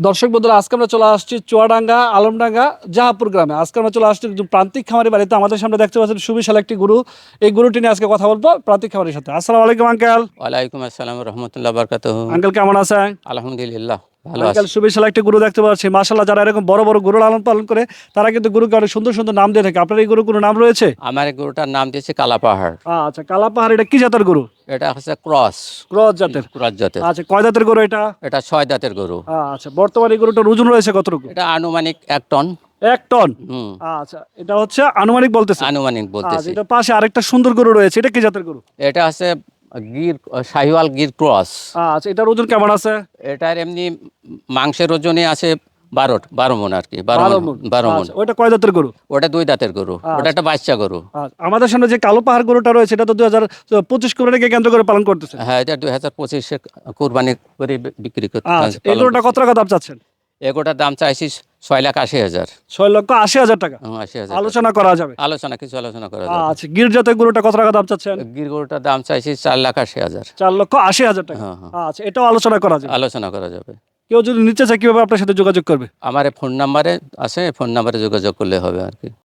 দর্শক বন্ধুরা, আজকে আমরা চলে আসছি চুয়াডাঙ্গা আলমডাঙ্গা জাহাপুর গ্রামে। আজকে আমরা চলে আসছি একজন প্রান্তিক খামারি বাড়িতে। আমাদের সামনে দেখতে পাচ্ছেন সুবিশাল একটি গরু। এই গরুটি নিয়ে আজকে কথা বলবো প্রান্তিক খামারির সাথে। আসসালামু আলাইকুম আঙ্কেল। ওয়ালাইকুম আসসালাম রহমতুল্লাহ বারকাতুহু। আঙ্কেল কেমন আছেন? আলহামদুলিল্লাহ ভালো আঙ্কেল আছি। সুবিশাল একটি গরু দেখতে পাচ্ছি। মাশাআল্লাহ, যারা এরকম বড় বড় গরু লালন পালন করে তারা কিন্তু গরুকে অনেক সুন্দর সুন্দর নাম দিয়ে থাকে। আপনার এই গরু কোনো নাম রয়েছে? আমার এই গরুটার নাম দিয়েছে কালা পাহাড়। আচ্ছা, কালা পাহাড়। এটা কি জাতের গরু? এটা হচ্ছে ক্রস ক্রস জাতের। ক্রস জাতের। আচ্ছা, কয় দাঁতের গরু এটা? এটা 6 দাঁতের গরু। আচ্ছা, বর্তমানে এই গরুটার ওজন রয়েছে কতটুকু? এটা আনুমানিক 1 টন। 1 টন। হুম, আচ্ছা, এটা হচ্ছে আনুমানিক বলতেছে। আনুমানিক আচ্ছা, বলতেছি। এটা পাশে আরেকটা সুন্দর গরু রয়েছে। এটা কি জাতের গরু? এটা হচ্ছে গির শাহিওয়াল গির ক্রস। আচ্ছা, এটার ওজন কেমন আছে? এটার এমনি মাংসের ওজনে আছে 12 মণ আর কি, 12 12 মণ। মণ 12 মণ। আচ্ছা, ওইটা কয় দাঁতের গরু? ওটা 2 দাঁতের গরু, ওটা একটা বাচ্চা গরু। আচ্ছা, আমাদের সামনে যে কালো পাহাড় গরুটা রয়েছে এটা তো 2025 কোরবানিকে কেন্দ্র করে পালন করতেছে। হ্যাঁ, এটা 2025-এ কোরবানি করে বিক্রি করতে আচ্ছা, এই গরুটা কত টাকা দাম চাচ্ছেন? এগোটার দাম চাইছি 6,80,000। 6,80,000 টাকা। 80,000 আলোচনা করা যাবে। কিছু আলোচনা করা যাবে। আচ্ছা, গির জাতের গরুটা কত টাকা দাম চাচ্ছেন? গির গরুটার দাম চাইছি 4,80,000। 4,80,000 টাকা। হ্যাঁ, হ্যাঁ। আচ্ছা, এটাও আলোচনা করা যাবে। আলোচনা করা যাবে। কেউ যদি নিতে চায় কিভাবে আপনার সাথে যোগাযোগ করবে? আমার ফোন নাম্বারে আছে, ফোন নাম্বারে যোগাযোগ করলে হবে আর কি।